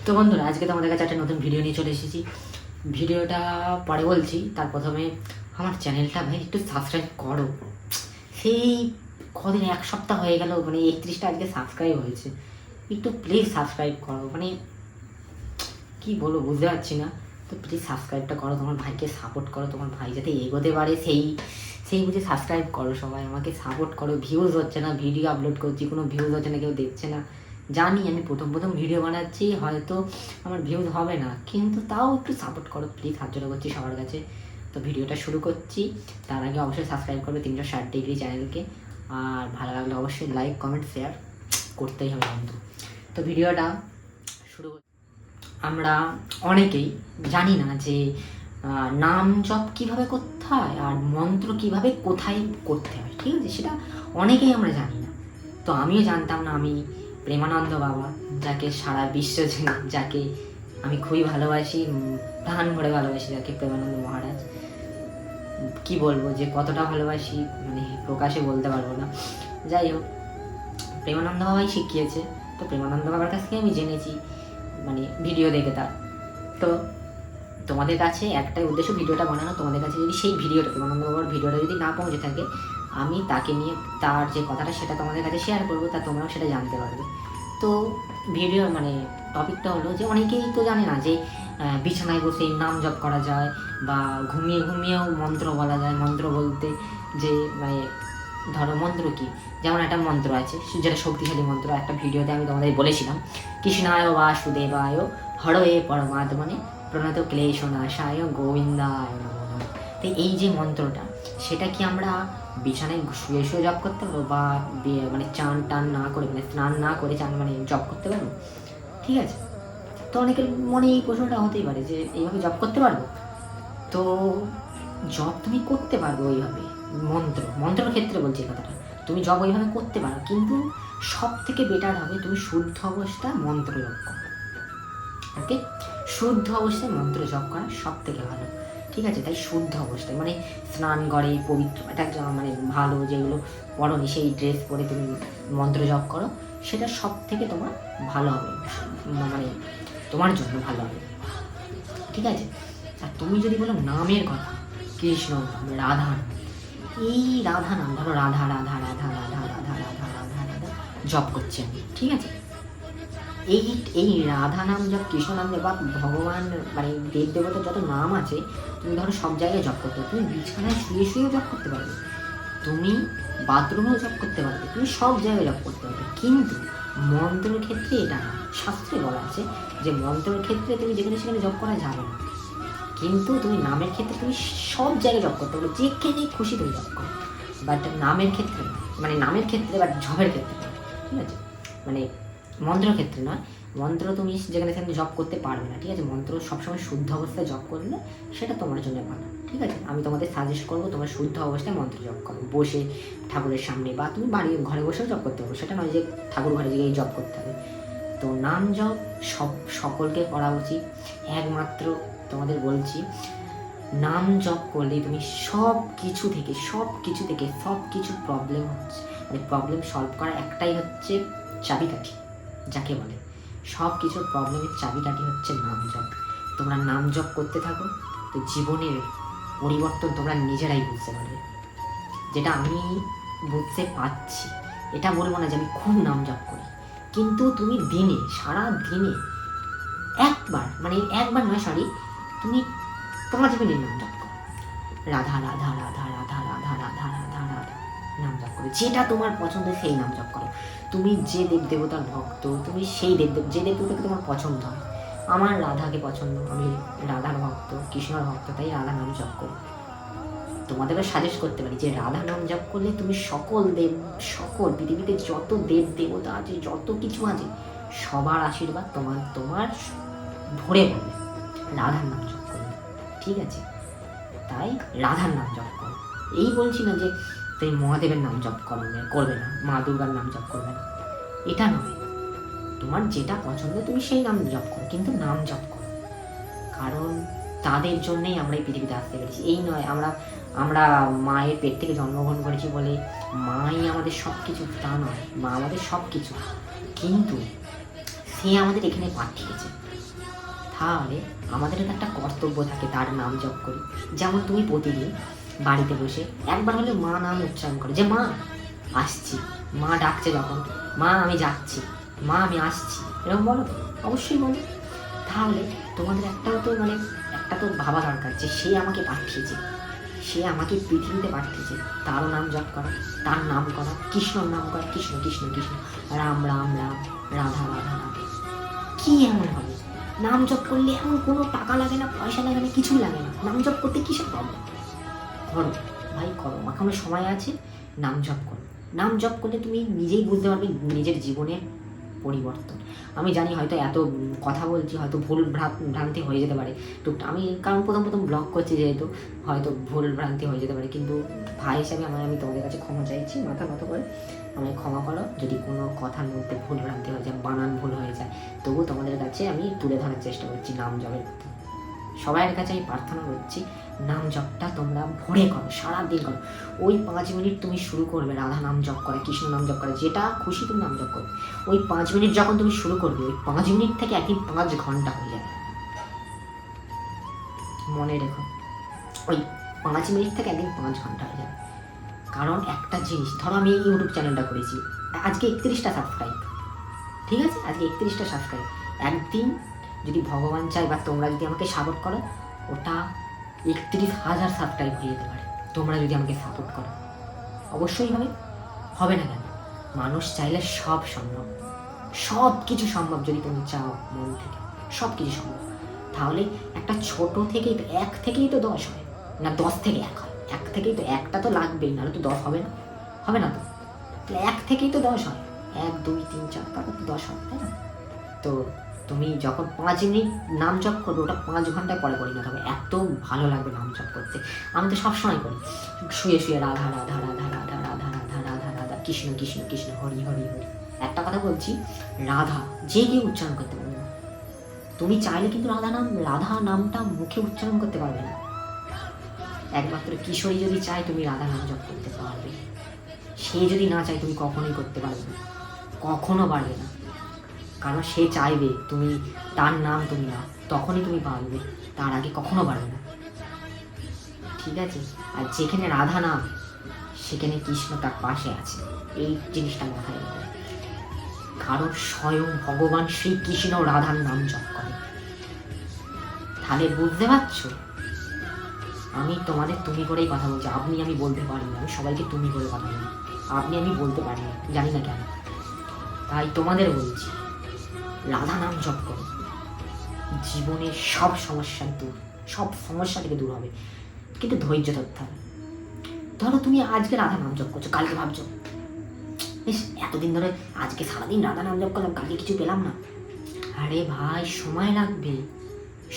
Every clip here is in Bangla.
তো বন্ধুরা, আজকে তোমাদের কাছে একটা নতুন ভিডিও নিয়ে চলে এসেছি। ভিডিওটা পরে বলছি, তার প্রথমে আমার চ্যানেলটা ভাই একটু সাবস্ক্রাইব করো। সেই কদিন, এক সপ্তাহ হয়ে গেল, মানে 31টা আজকে সাবস্ক্রাইব হয়েছে। একটু প্লিজ সাবস্ক্রাইব করো, মানে কি বলবো বুঝতে পারছি না। তো প্লিজ সাবস্ক্রাইবটা করো, তোমার ভাইকে সাপোর্ট করো, তোমার ভাই যাতে এগোতে পারে সেই সেই বুঝে সাবস্ক্রাইব করো। সবাই আমাকে সাপোর্ট করো। ভিউজ হচ্ছে না, ভিডিও আপলোড করছি, কোনো ভিউজ হচ্ছে না, কেউ দেখছে না। জানি আমি প্রথম ভিডিও বানাচ্ছি, হয়তো আমার ভিউজ হবে না, কিন্তু তাও একটু সাপোর্ট করো প্লিজ, হাত জোড়া করছি সবার কাছে। তো ভিডিওটা শুরু করছি। তার আগে অবশ্যই সাবস্ক্রাইব করবে 360 ডিগ্রি চ্যানেলকে, আর ভালো লাগলে অবশ্যই লাইক কমেন্ট শেয়ার করতেই হবে বন্ধু। তো ভিডিওটা শুরু। আমরা অনেকেই জানি না যে নাম জপ কীভাবে করতে হয় আর মন্ত্র কীভাবে কোথায় করতে হয়, ঠিক আছে? সেটা অনেকেই আমরা জানি না। তো আমিও জানতাম না। আমি প্রেমানন্দ বাবা, যাকে সারা বিশ্ব চেনে, যাকে আমি খুবই ভালোবাসি, প্রাণ ভরে ভালোবাসি, যাকে প্রেমানন্দ মহারাজ, কি বলবো যে কতটা ভালোবাসি, মানে প্রকাশে বলতে পারবো না। যাই হোক, প্রেমানন্দ বাবাই শিখিয়েছে। তো প্রেমানন্দ বাবার কাছ থেকে আমি জেনেছি, মানে ভিডিও দেখে তার। তো তোমাদের কাছে একটাই উদ্দেশ্য ভিডিওটা বানানো। তোমাদের কাছে যদি সেই ভিডিওটা, প্রেমানন্দ বাবার ভিডিওটা যদি না পৌঁছে থাকে, আমি তাকে নিয়ে তার যে কথাটা সেটা তোমাদের কাছে শেয়ার করবো, তা তোমরাও সেটা জানতে পারবে। তো ভিডিও মানে টপিকটা হলো যে অনেকেই তো জানে না যে বিছানায় বসে নাম জপ করা যায়, বা ঘুমিয়ে ঘুমিয়েও মন্ত্র বলা যায়। মন্ত্র বলতে যে মানে ধরো মন্ত্র কি, যেমন একটা মন্ত্র আছে যেটা শক্তিশালী মন্ত্র, একটা ভিডিওতে আমি তোমাদের বলেছিলাম, কৃষ্ণায় বাসুদেবায় হরয়ে পরমাত্মনে প্রণত ক্লেশনাশায় গোবিন্দায় নমঃ। তো এই যে মন্ত্রটা, সেটা কি আমরা বিছানায় শুয়ে শুয়ে জপ করতে পারবো, বা মানে চান টান না করে, মানে স্নান না করে চান মানে জপ করতে পারবো? ঠিক আছে। তো অনেকের মনে এই প্রশ্নটা হতেই পারে যে এইভাবে জপ করতে পারবো? তো জপ তুমি করতে পারবো ওইভাবে। মন্ত্রের ক্ষেত্রে বলছি কথাটা, তুমি জপ ওইভাবে করতে পারো, কিন্তু সব থেকে বেটার হবে তুমি শুদ্ধ অবস্থায় মন্ত্র জপ করো। ওকে, শুদ্ধ অবস্থায় মন্ত্র জপ করা সব থেকে ভালো, ঠিক আছে? তাই শুদ্ধ অবস্থায় মানে স্নান করে পবিত্র একটা মানে ভালো যেগুলো পরনি সেই ড্রেস পরে তুমি মন্ত্র জপ করো, সেটা সব থেকে তোমার ভালো হবে, মানে তোমার জন্য ভালো হবে, ঠিক আছে? আর তুমি যদি বলো নামের কথা, কৃষ্ণ নাম, রাধা নাম, এই রাধা নাম, ধরো রাধা রাধা রাধা রাধা রাধা রাধা রাধা রাধা জপ করছি আমি, ঠিক আছে? এই রাধা নাম জপ, কৃষ্ণ নাম জপ, বা ভগবান মানে দেব দেবতার যত নাম আছে, তুমি ধরো সব জায়গায় জপ করতে পারো। তুমি বিছানায় শুয়ে শুয়েও জপ করতে পারবে, তুমি বাথরুমেও জপ করতে পারবে, তুমি সব জায়গায় জপ করতে পারবে। কিন্তু মন্ত্রের ক্ষেত্রে এটা না। শাস্ত্রে বলা আছে যে মন্ত্রের ক্ষেত্রে তুমি যেখানে সেখানে জপ করা যাবে না, কিন্তু তুমি নামের ক্ষেত্রে তুমি সব জায়গায় জপ করতে পারো, যেখানে খুশি তুমি জপ করো। বাট নামের ক্ষেত্রে, মানে নামের ক্ষেত্রে বা জপের ক্ষেত্রে, ঠিক আছে? মানে মন্ত্রের ক্ষেত্রে নয়। মন্ত্র তুমি যেখানে সেখানে জপ করতে পারবে না, ঠিক আছে? মন্ত্র সবসময় শুদ্ধ অবস্থায় জপ করলে সেটা তোমার জন্য ভালো, ঠিক আছে? আমি তোমাদের সাজেস্ট করবো তোমার শুদ্ধ অবস্থায় মন্ত্র জপ করো, বসে ঠাকুরের সামনে, বা তুমি বাড়ির ঘরে বসেও জপ করতে পারো, সেটা নয় যে ঠাকুর ঘরে গিয়ে জপ করতে হবে। তো নাম জপ সকলকে করা উচিত। একমাত্র তোমাদের বলছি, নাম জপ করলে তুমি সব কিছু থেকে প্রবলেম হচ্ছে, মানে প্রবলেম সলভ করা একটাই হচ্ছে চাবিকাঠি, যাকে বলে সব কিছুর প্রবলেমের চাবিকাঠি হচ্ছে নাম জপ। তোমরা নাম জপ করতে থাকো, তো জীবনের পরিবর্তন তোমরা নিজেরাই বুঝতে পারবে, যেটা আমি বুঝতে পারছি। এটা বলবো না যে আমি খুব নাম জপ করি, কিন্তু তুমি দিনে, সারা দিনে একবার নয়, তুমি 5 মিনিট নাম জপ করো, রাধা রাধা রাধা রাধা রাধা রাধা রাধা রাধা নাম জপ করো, যেটা তোমার পছন্দ সেই নাম জপ করো। তুমি যে দেব দেবতার ভক্ত, তুমি সেই যে দেব দেবতাকে তোমার পছন্দ হয়। আমার রাধাকে পছন্দ, আমি রাধার ভক্ত, কৃষ্ণর ভক্ত, তাই রাধা নাম জপ করি। তোমাদেরকে সাজেস্ট করতে পারি যে রাধা নাম জপ করলে তুমি সকল পৃথিবীতে যত দেব দেবতা আছে, যত কিছু আছে, সবার আশীর্বাদ তোমার ভরে পড়বে রাধার নাম জপ করলে, ঠিক আছে? তাই রাধার নাম জপ করো। এই বলছি না যে তুমি মহাদেবের নাম জপ করবে না, মা দুর্গার নাম জপ করবে না, এটা নয়। তোমার যেটা পছন্দ তুমি সেই নাম জপ করো, কিন্তু নাম জপ করো। কারণ তাদের জন্যই আমরা এই পৃথিবীতে আসতে পেরেছি। এই নয় আমরা মায়ের পেট থেকে জন্মগ্রহণ করেছি বলে মাই আমাদের সব কিছু, তা নয়। মা আমাদের সব কিছু, কিন্তু সে আমাদের এখানে পাঠিয়েছে, তাহলে আমাদেরও তো একটা কর্তব্য থাকে তার নাম জপ করি। যেমন তুমি প্রতিদিন বাড়িতে বসে একবার হলে মা নাম উচ্চারণ করো, যে মা আসছি, মা ডাকছে যখন, মা আমি যাচ্ছি, মা আমি আসছি, এরকম বলো তো? অবশ্যই বলো। তাহলে তোমাদের একটাও তো একটা তো ভাবা দরকার যে সে আমাকে পাঠিয়েছে, সে আমাকে পৃথিবীতে পাঠিয়েছে, তারও নাম জপ করা, তার নাম করা, কৃষ্ণর নাম করা, কৃষ্ণ কৃষ্ণ কৃষ্ণ, রাম রাম রাম, রাধা রাধা রাধা। কি এমন হবে? নাম জপ করলে এমন কোনো টাকা লাগে না, পয়সা লাগে না, কিছুই লাগে না। নাম জপ করতে কিসের প্রবলেম? করো ভাই, করো, এখনো সময় আছে, নাম জপ করো। নাম জপ করলে তুমি নিজেই বুঝতে পারবে নিজের জীবনের পরিবর্তন। আমি জানি হয়তো এত কথা বলছি, হয়তো ভুল ভ্রান্তি হয়ে যেতে পারে আমি কারণ প্রথম ব্লগ করছি, যেহেতু হয়তো ভুল ভ্রান্তি হয়ে যেতে পারে, কিন্তু ভাই হিসাবে আমি তোমাদের কাছে ক্ষমা চাইছি, মাথা নত করে আমায় ক্ষমা করো। যদি কোনো কথার মধ্যে ভুল ভ্রান্তি হয়ে যায়, বানান ভুল হয়ে যায়, তবু তোমাদের কাছে আমি তুলে ধরার চেষ্টা করছি নাম জপের কথা। সবাইয়ের কাছে আমি প্রার্থনা করছি, নাম জপটা তোমরা ভরে করো, সারাদিন করো। ওই 5 মিনিট তুমি শুরু করবে রাধা নাম জপ করা, কৃষ্ণ নাম জপ করা, যেটা খুশি তুমি নাম জপ করবে। ওই 5 মিনিট যখন তুমি শুরু করবে, ওই 5 মিনিট থেকে একদিন 5 ঘন্টা হয়ে যাবে। মনে রেখো, ওই 5 মিনিট থেকে একদিন 5 ঘন্টা হয়ে যাবে। কারণ একটা জিনিস, ধরো আমি ইউটিউব চ্যানেলটা করেছি, আজকে 31টা সাবস্ক্রাইব, ঠিক আছে, আজকে 31টা সাবস্ক্রাইব। একদিন যদি ভগবান চায় বা তোমরা যদি আমাকে সাপোর্ট করো, ওটা 31,000 সাবস্ক্রাইব হয়ে যেতে পারে। তোমরা যদি আমাকে সাপোর্ট করো, অবশ্যই হবে না কেন? মানুষ চাইলে সব সম্ভব, সব কিছু সম্ভব। যদি তুমি চাও মন থেকে, সব কিছু সম্ভব। তাহলে একটা ছোট থেকেই তো 1 থেকেই তো 10 হয় না, 10 থেকে 1 হয়। 1 থেকেই তো, একটা তো লাগবেই, নাহলে তো 10 হবে না, হবে না তো? 1 থেকেই তো 10 হয়, 1 2 3 4, তারপর তো 10 হয়, তাই না? তো তুমি যখন 5 মিনিট নাম জপ করবে, ওটা 5 ঘন্টায় পরে পরিণত হবে। এত ভালো লাগবে নাম জপ করতে। আমি তো সবসময় করি, শুয়ে শুয়ে রাধা রাধা রাধা রাধা রাধা রাধা রাধা রাধা, কৃষ্ণ কৃষ্ণ কৃষ্ণ, হরি হরি হরি। একটা কথা বলছি, রাধা যে কেউ উচ্চারণ করতে পারবে না। তুমি চাইলে কিন্তু রাধা নামটা মুখে উচ্চারণ করতে পারবে না। একমাত্র কিশোরী যদি চায় তুমি রাধা নাম জপ করতে পারবে, সে যদি না চায় তুমি কখনোই করতে পারবে না, কখনো পারবে না। কারণ সে চাইবে তুমি তার নাম তুমি নাও, তখনই তুমি পারবে, তার আগে কখনো পারবে না, ঠিক আছে? আর যেখানে রাধা নাম, সেখানে কৃষ্ণ তার পাশে আছে, এই জিনিসটা মাথায় রাখবে। কারণ স্বয়ং ভগবান শ্রীকৃষ্ণ রাধার নাম জপ করে। তাহলে বুঝতে পারছো, আমি তোমাদের তুমি করেই কথা বলছি, আপনি আমি বলতে পারি না, আমি সবাইকে তুমি করে কথা বলি, আপনি আমি বলতে পারি না, জানি না কেন। তাই তোমাদের বলছি, রাধা নাম জপ করো, জীবনের সব সমস্যা দূর, সব সমস্যা থেকে দূর হবে। কিন্তু ধৈর্য ধরতে হবে। ধরো তুমি আজকে রাধা নাম জপ করছো, কালকে ভাবছো বেশ এতদিন ধরে আজকে সারাদিন রাধা নাম জপ করলাম, কালকে কিছু পেলাম না। আরে ভাই, সময় লাগবে,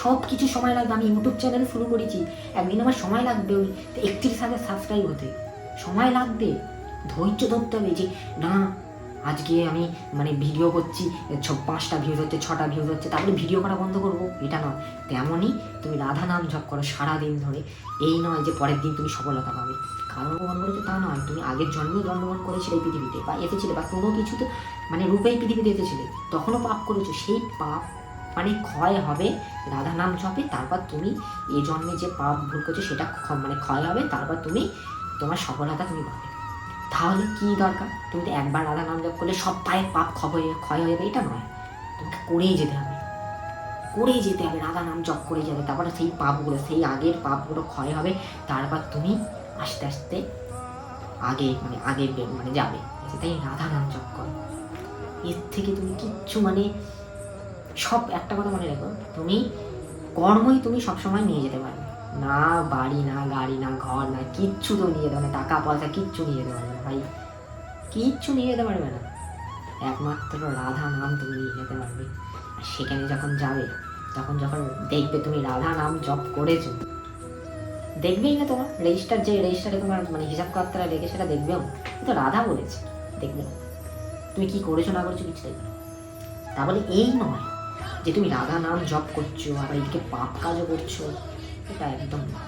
সব কিছু সময় লাগবে। আমি ইউটিউব চ্যানেল শুরু করেছি, একদিন আমার সময় লাগবে ওই 31,000 সাবস্ক্রাইব হতে, সময় লাগবে। ধৈর্য ধরতে হবে যে না, আজকে আমি ভিডিও করছি, 5টা ভিউজ হচ্ছে, 6টা ভিউজ হচ্ছে, তারপরে ভিডিও করা বন্ধ করবো, এটা নয়। তেমনই তুমি রাধা নাম জপ করো সারাদিন ধরে। এই নয় যে পরের দিন তুমি সফলতা পাবে, কারণ গ্রহণ করেছো তা নয়। তুমি আগের জন্মেও জন্মগ্রহণ করেছিলে এই পৃথিবীতে, বা এসেছিলে, বা কোনো কিছু তো রূপেই পৃথিবীতে এসেছিলে, তখনও পাপ করেছো। সেই পাপ ক্ষয় হবে রাধা নাম জপে। তারপর তুমি এই জন্মে যে পাপ ভুল করছো সেটা ক্ষয় হবে, তারপর তুমি তোমার সফলতা তুমি পাবে। তাহলে কি দরকার? তুমি তো একবার রাধা নাম জপ করলে সব পাপ ক্ষয় হয়ে যাবে, এটা নয়। তোমাকে করেই যেতে হবে, রাধা নাম জপ করে যাবে। তারপরে সেই পাপগুলো, সেই আগের পাপগুলো ক্ষয় হবে, তারপর তুমি আস্তে আস্তে আগে যাবে। তাই রাধা নাম জপ করো। এর থেকে তুমি কিচ্ছু সব, একটা কথা মনে রেখো, তুমি কর্মই তুমি সবসময় নিয়ে যেতে পারবে না। বাড়ি না, গাড়ি না, ঘর না, কিচ্ছু তো নিয়ে যেতে পারবে না, টাকা পয়সা কিচ্ছু নিয়ে যেতে পারবে না ভাই, কিচ্ছু নিয়ে যেতে পারবে না। একমাত্র রাধা নাম তুমি নিয়ে যেতে পারবে। আর সেখানে যখন যাবে, তখন যখন দেখবে তুমি রাধা নাম জপ করেছো, দেখবেই না তোমার রেজিস্টারে তোমার হিসাব কর্তারা রেখে, সেটা দেখবেও তো রাধা বলেছে, দেখবে না তুমি কি করেছো না করেছো, কিছু দেখবে না। তাহলে এই নয় যে তুমি রাধা নাম জপ করছো আবার এদিকে পাপ কাজও করছো, এটা একদম না।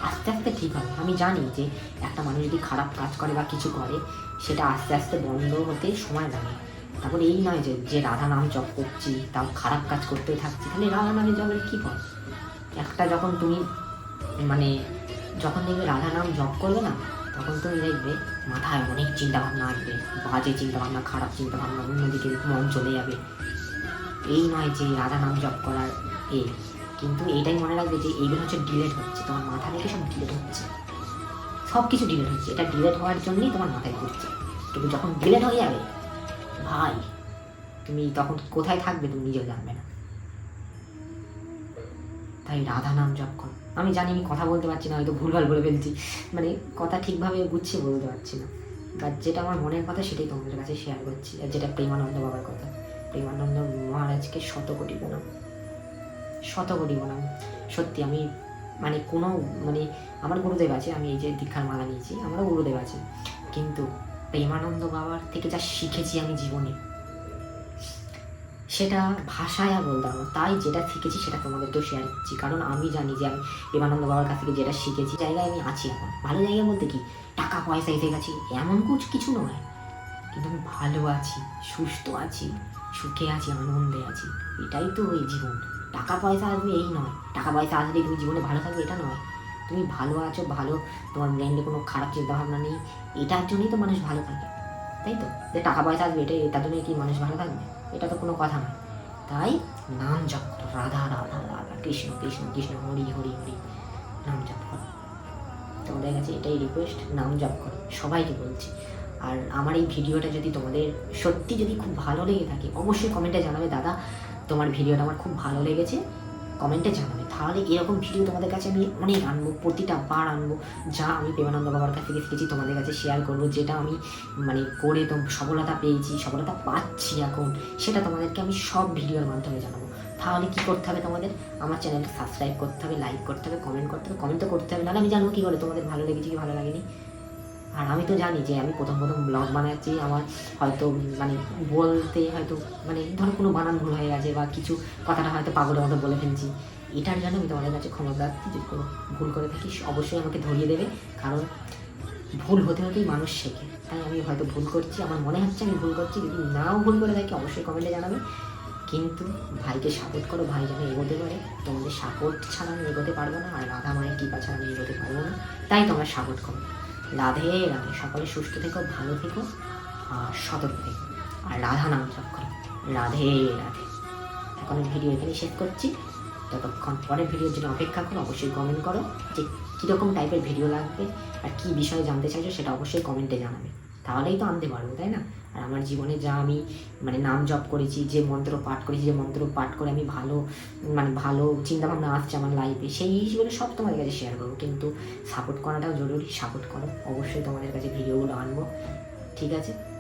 আস্তে আস্তে ঠিক হবে। আমি জানি যে একটা মানুষ যদি খারাপ কাজ করে বা কিছু করে, সেটা আস্তে আস্তে বন্ধ হতে সময় লাগে, তারপর এই নয় যে যে রাধা নাম জপ করছি তাও খারাপ কাজ করতে থাকছি, তাহলে রাধা নামে জপের কী ফল? একটা যখন তুমি মানে যখন দেখবে রাধা নাম জপ করবে না, তখন তুমি দেখবে মাথায় অনেক চিন্তাভাবনা আসবে, বাজে চিন্তাভাবনা, খারাপ চিন্তাভাবনা, অন্যদিকে মন চলে যাবে। এই নয় যে রাধা নাম জপ করার কিন্তু এইটাই মনে রাখবে যে এইগুলো হচ্ছে ডিলেট হচ্ছে, তোমার মাথা থেকে সব ডিলেট হচ্ছে, সব কিছু ডিলেট হচ্ছে। এটা ডিলেট হওয়ার জন্যই তোমার মাথায় ঘুরছে, কিন্তু যখন ডিলেট হয়ে যাবে ভাই, তুমি তখন কোথায় থাকবে তুমি নিজেও জানবে না। তাই রাধা নাম জপ করো। আমি জানি আমি কথা বলতে পারছি না, হয়তো ভুলভাল বলে ফেলছি, মানে কথা ঠিকভাবে গুছিয়ে বলতে পারছি না, বাট যেটা আমার মনের কথা সেটাই তোমাদের কাছে শেয়ার করছি। আর যেটা প্রেমানন্দ বাবার কথা, প্রেমানন্দ মহারাজকে শত কোটি প্রণাম, শত কোটি প্রণাম। সত্যি আমি মানে কোনো মানে আমার গুরুদেব আছে, আমি এই যে দীক্ষার মালা নিয়েছি, আমারও গুরুদেব আছে, কিন্তু প্রেমানন্দ বাবার থেকে যা শিখেছি আমি জীবনে, সেটা ভাষায় আর বলতে পারবো না। তাই যেটা শিখেছি সেটা তোমাদেরকেও শেয়ার করছি, কারণ আমি জানি যে আমি প্রেমানন্দ বাবার কাছ থেকে যেটা শিখেছি, জায়গায় আমি আছি এখন। ভালো জায়গায় বলতে কি, টাকা পয়সা এসে গেছি এমন কিছু নয়, কিন্তু আমি ভালো আছি, সুস্থ আছি, সুখে আছি, আনন্দে আছি। এটাই তো ওই জীবন। টাকা পয়সা আসবে এই নয়, টাকা পয়সা আসলে তুমি জীবনে ভালো থাকবে এটা নয়। তুমি ভালো আছো, ভালো, তোমার ব্রেনে কোনো খারাপ চিন্তাভাবনা নেই, এটার জন্যই তো মানুষ ভালো থাকে, তাই তো? যে টাকা পয়সা আসবে এটার জন্যই কি মানুষ ভালো থাকবে? এটা তো কোনো কথা নয়। তাই নাম জপ করো, রাধা রাধা রাধা, কৃষ্ণ কৃষ্ণ কৃষ্ণ, হরি হরি হরি, নাম জপ করো। তোমাদের কাছে এটাই রিকোয়েস্ট, নাম জপ করো, সবাইকে বলছি। আর আমার এই ভিডিওটা যদি তোমাদের সত্যি যদি খুব ভালো লেগে থাকে, অবশ্যই কমেন্টে জানাবে, দাদা তোমার ভিডিওটা আমার খুব ভালো লেগেছে, কমেন্টে জানাবে। তাহলে এরকম ভিডিও তোমাদের কাছে আমি অনেক আনবো, প্রতিটা বার আনবো, যা আমি প্রেমানন্দ বাবার কাছ থেকে শিখেছি তোমাদের কাছে শেয়ার করবো, যেটা আমি মানে করে তো সফলতা পেয়েছি, সফলতা পাচ্ছি এখন, সেটা তোমাদেরকে আমি সব ভিডিওর মাধ্যমে জানাবো। তাহলে কী করতে হবে তোমাদের? আমার চ্যানেলটা সাবস্ক্রাইব করতে হবে, লাইক করতে হবে, কমেন্ট করতে হবে, কমেন্ট তো করতে হবে, নাহলে আমি জানবো কী করে তোমাদের ভালো লেগেছে কি ভালো লাগেনি। আর আমি তো জানি যে আমি প্রথম ব্লগ বানাচ্ছি, আমার হয়তো মানে বলতে হয়তো মানে ধরো কোনো বানান ভুল হয়ে গেছে, বা কিছু কথাটা হয়তো পাগলের মতো বলে ফেলছি, এটার জন্য আমি তোমাদের কাছে ক্ষমা প্রার্থী। যদি কোনো ভুল করে থাকি অবশ্যই আমাকে ধরিয়ে দেবে, কারণ ভুল হতে হতেই মানুষ শেখে। তাই আমি হয়তো ভুল করছি, আমার মনে হচ্ছে আমি ভুল করছি, যদি নাও ভুল করে থাকি অবশ্যই কমেন্টে জানাবে। কিন্তু ভাইকে সাপোর্ট করো, ভাই যেন এগোতে পারে। তোমাদের সাপোর্ট ছাড়া আমি এগোতে পারবো না, আর রাধা মায়ের কৃপা ছাড়া আমি এগোতে পারবো না, তাই তোমরা সাপোর্ট করো। রাধে রাধে, সকলে সুস্থ থেকো, ভালো থেকো, আর সতর্ক থেকো, আর রাধা নাম জপ করো। রাধে রাধে। এখন ভিডিও এখানে শেষ করছি, ততক্ষণ পরের ভিডিওর জন্য অপেক্ষা করো। অবশ্যই কমেন্ট করো যে কীরকম টাইপের ভিডিও লাগবে, আর কী বিষয়ে জানতে চাইছো সেটা অবশ্যই কমেন্টে জানাবে, তাহলেই তো আনতে পারবো, তাই না? আর আমার জীবনে যা আমি মানে নাম জপ করেছি, যে মন্ত্র পাঠ করেছি, যে মন্ত্র পাঠ করে আমি ভালো মানে ভালো চিন্তাভাবনা আসছে আমার লাইফে, সেই হিসেবে সব তোমাদের কাছে শেয়ার করবো। কিন্তু সাপোর্ট করাটাও জরুরি, সাপোর্ট করো, অবশ্যই তোমাদের কাছে ভিডিওগুলো আনবো, ঠিক আছে?